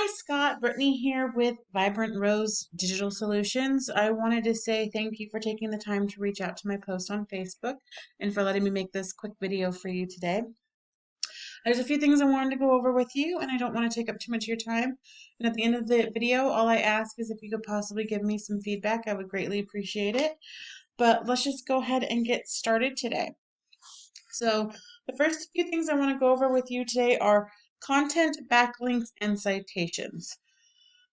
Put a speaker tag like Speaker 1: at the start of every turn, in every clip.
Speaker 1: Hi, Scott. Brittany here with Vibrant Rose Digital Solutions. I wanted to say thank you for taking the time to reach out to my post on Facebook and for letting me make this quick video for you today. There's a few things I wanted to go over with you, and I don't want to take up too much of your time. And at the end of the video, all I ask is if you could possibly give me some feedback. I would greatly appreciate it. But let's just go ahead and get started today. So the first few things I want to go over with you today are content, backlinks, and citations.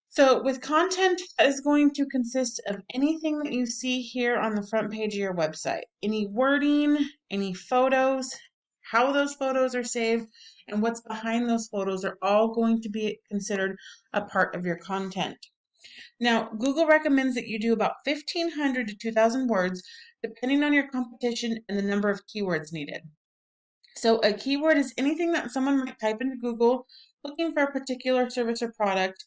Speaker 1: So with content, that is going to consist of anything that you see here on the front page of your website. Any wording, any photos, how those photos are saved, and what's behind those photos are all going to be considered a part of your content. Now, Google recommends that you do about 1,500 to 2,000 words, depending on your competition and the number of keywords needed. So a keyword is anything that someone might type into Google looking for a particular service or product.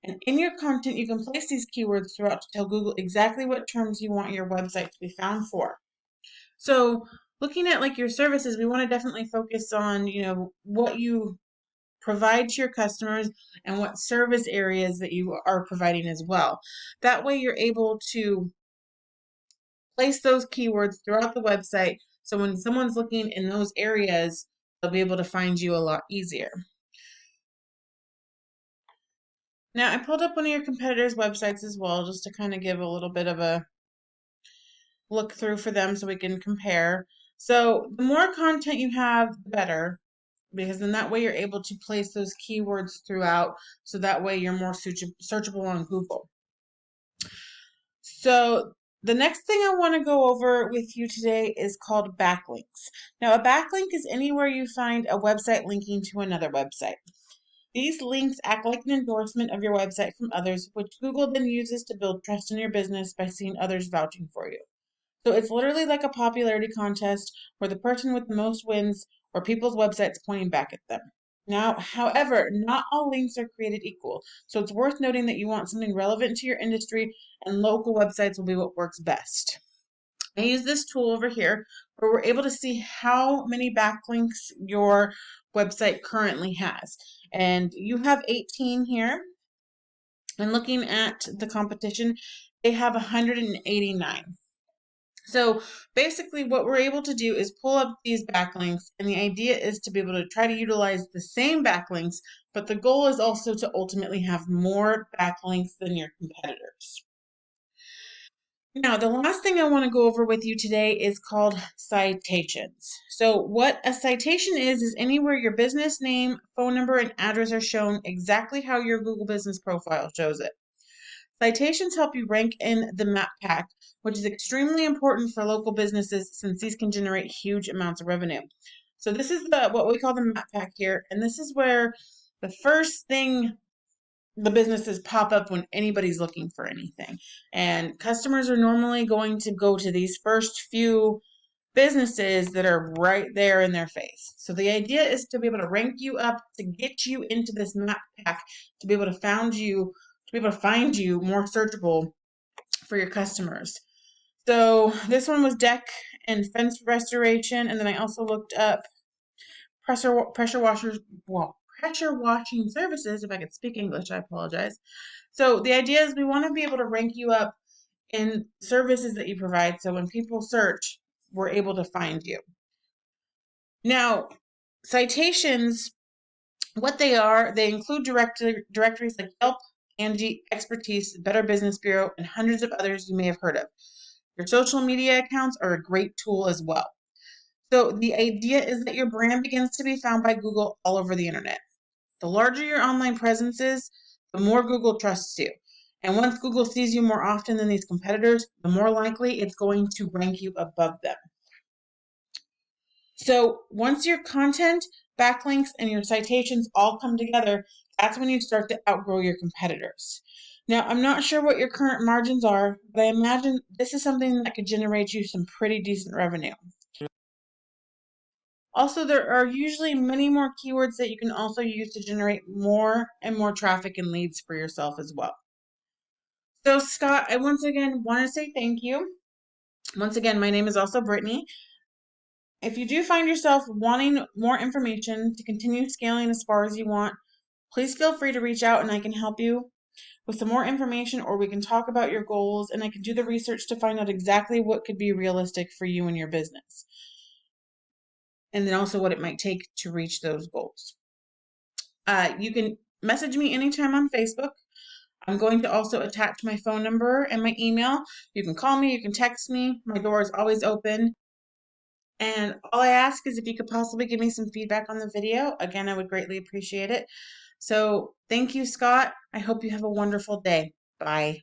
Speaker 1: And in your content, you can place these keywords throughout to tell Google exactly what terms you want your website to be found for. So looking at like your services, we want to definitely focus on, what you provide to your customers and what service areas that you are providing as well. That way you're able to place those keywords throughout the website. So when someone's looking in those areas, they'll be able to find you a lot easier. Now, I pulled up one of your competitors' websites as well, just to kind of give a little bit of a look through for them so we can compare. So the more content you have, the better, because then that way you're able to place those keywords throughout, so that way you're more searchable on Google. So the next thing I want to go over with you today is called backlinks. Now, a backlink is anywhere you find a website linking to another website. These links act like an endorsement of your website from others, which Google then uses to build trust in your business by seeing others vouching for you. So it's literally like a popularity contest where the person with the most wins or people's websites pointing back at them. Now, however, not all links are created equal. So it's worth noting that you want something relevant to your industry, and local websites will be what works best. I use this tool over here where we're able to see how many backlinks your website currently has. And you have 18 here. And looking at the competition, they have 189. So basically what we're able to do is pull up these backlinks, and the idea is to be able to try to utilize the same backlinks, but the goal is also to ultimately have more backlinks than your competitors. Now, the last thing I want to go over with you today is called citations. So what a citation is anywhere your business name, phone number, and address are shown exactly how your Google business profile shows it. Citations help you rank in the map pack, which is extremely important for local businesses since these can generate huge amounts of revenue. So this is what we call the map pack here, and this is where the first thing the businesses pop up when anybody's looking for anything. And customers are normally going to go to these first few businesses that are right there in their face. So the idea is to be able to rank you up, to get you into this map pack, to be able to find you more searchable for your customers. So this one was deck and fence restoration, and then I also looked up pressure washing services. If I could speak English, I apologize. So the idea is we want to be able to rank you up in services that you provide, so when people search, we're able to find you. Now, citations, what they are, they include directories like Yelp, Angie, Expertise, Better Business Bureau, and hundreds of others you may have heard of. Your social media accounts are a great tool as well. So the idea is that your brand begins to be found by Google all over the internet. The larger your online presence is, the more Google trusts you. And once Google sees you more often than these competitors, the more likely it's going to rank you above them. So once your content, backlinks, and your citations all come together, that's when you start to outgrow your competitors. Now, I'm not sure what your current margins are, but I imagine this is something that could generate you some pretty decent revenue. Also, there are usually many more keywords that you can also use to generate more and more traffic and leads for yourself as well. So, Scott, I once again want to say thank you. Once again, my name is also Brittany. If you do find yourself wanting more information to continue scaling as far as you want, Please feel free to reach out and I can help you with some more information, or we can talk about your goals and I can do the research to find out exactly what could be realistic for you and your business. And then also what it might take to reach those goals. You can message me anytime on Facebook. I'm going to also attach my phone number and my email. You can call me, you can text me. My door is always open. And all I ask is if you could possibly give me some feedback on the video. Again, I would greatly appreciate it. So thank you, Scott. I hope you have a wonderful day. Bye.